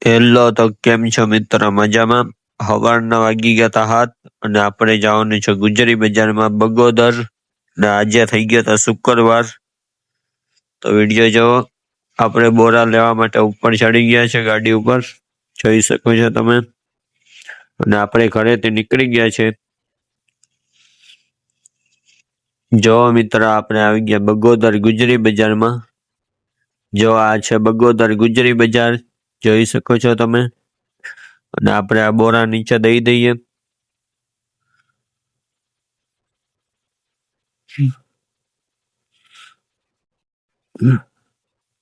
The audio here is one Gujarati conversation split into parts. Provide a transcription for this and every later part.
હેલો તો કેમ છો મિત્ર? મજામાં? સવારના વાગી ગયા તા 7 અને આપણે જવાનું છે ગુજરી બજારમાં બગોદર ને આજે થઈ ગયો તો શુક્રવાર. તો વિડીયો જોવો. આપણે બોરા લેવા માટે ઉપર ચડી ગયા છે ગાડી ઉપર, જોઈ શકો છો તમે. અને આપણે ઘરેથી નીકળી ગયા છે. જો મિત્ર આપણે આવી ગયા બગોદર ગુજરી બજારમાં. જો આ છે બગોદર ગુજરી બજાર, જોઈ શકો છો તમે. અને આપણે આ બોરા નીચે દઈ દઈએ.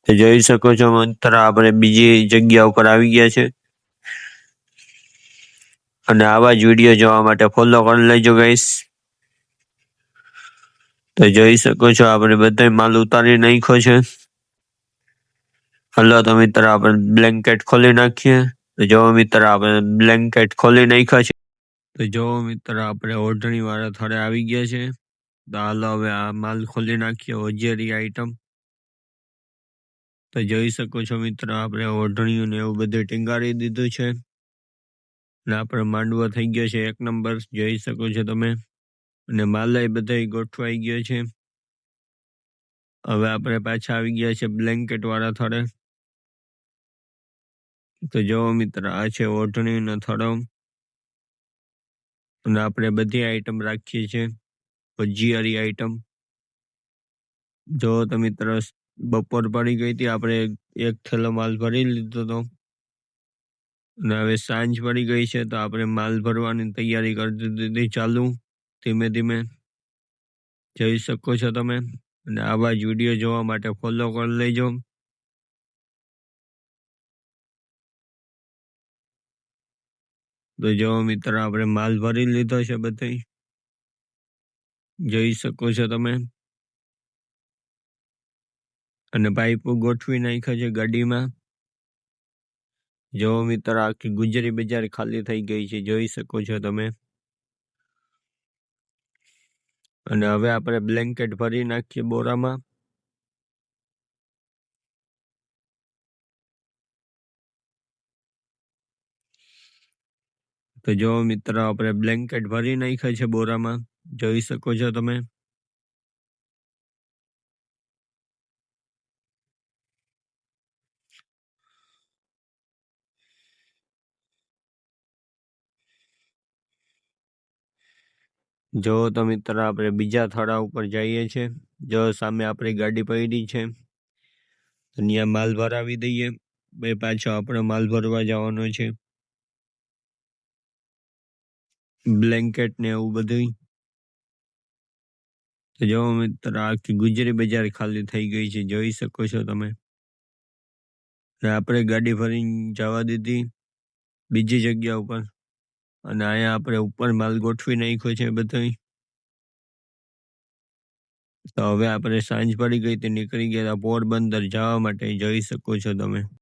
તો જોઈ શકો છો મિત્ર આપણે બીજી જગ્યા ઉપર આવી ગયા છે. અને આવા જ વિડીયો જોવા માટે ફોલો કરી લેજો ગાઈસ. તો જોઈ શકો છો આપણે બધા માલ ઉતારી નાખ્યો છે. હલો તો મિત્ર આપણે બ્લેન્કેટ ખોલી નાખીએ. તો જો મિત્ર આપણે બ્લેન્કેટ ખોલી નાખ્યા છે. તો જો મિત્ર આપણે ઓઢણી વાળા થોડે આવી ગયા છે. તો હાલો હવે આ માલ ખોલી નાખીએ, હોજિયારી આઈટમ. તો જોઈ શકો છો મિત્ર આપણે ઓઢણીયું ને એવું બધું ટીંગારી દીધું છે. અને આપણે માંડવો થઈ ગયો છે 1 નંબર, જોઈ શકો છો તમે. અને માલય બધા ગોઠવાઈ ગયો છે. હવે આપણે પાછા આવી ગયા છે બ્લેન્કેટ વાળા થોડે. તો જો મિત્ર આ છે ઓઢણીનો થોડો. અને આપણે બધી આઈટમ રાખીએ છીએ, હોજિયારી આઈટમ. જો તો મિત્ર બપોર પડી ગઈ હતી, આપણે એક થેલો માલ ભરી લીધો હતો. અને હવે સાંજ પડી ગઈ છે તો આપણે માલ ભરવાની તૈયારી કરી દીધી ચાલુ ધીમે ધીમે, જોઈ શકો છો તમે. અને આવા જ વિડીયો જોવા માટે ફોલો કરી લેજો. તો જો મિત્ર આપણે માલ ભરી લીધો છે બધે, જોઈ શકો છો તમે. અને પાઇપો ગોઠવી નાખ્યા છે ગાડીમાં. જો મિત્ર આખી ગુજરી બજાર ખાલી થઈ ગઈ છે, જોઈ શકો છો તમે. અને હવે આપણે બ્લેન્કેટ ભરી નાખીએ બોરામાં. તો જો મિત્ર આપણે બ્લેન્કેટ ભરી નાખ્યા છે બોરામાં, જોઈ શકો છો તમે. જો તો મિત્ર આપણે બીજા થાળા ઉપર જઈએ છીએ. જો સામે આપણી ગાડી પડી છે, ત્યાં માલ ભરાવી દઈએ. પાછો આપણે માલ ભરવા જવાનો છે, બ્લેન્કેટ ને એવું બધું. તો જો મિત્ર આખી ગુજરી બજાર ખાલી થઈ ગઈ છે, જોઈ શકો છો તમે. ને આપણે ગાડી ભરીને જવા દીધી બીજી જગ્યા ઉપર. અને અહીંયા આપણે ઉપર માલ ગોઠવી નાખ્યો છે બધો. તો હવે આપણે સાંજ પડી ગઈ તે નીકળી ગયા પોરબંદર જવા માટે, જોઈ શકો છો તમે.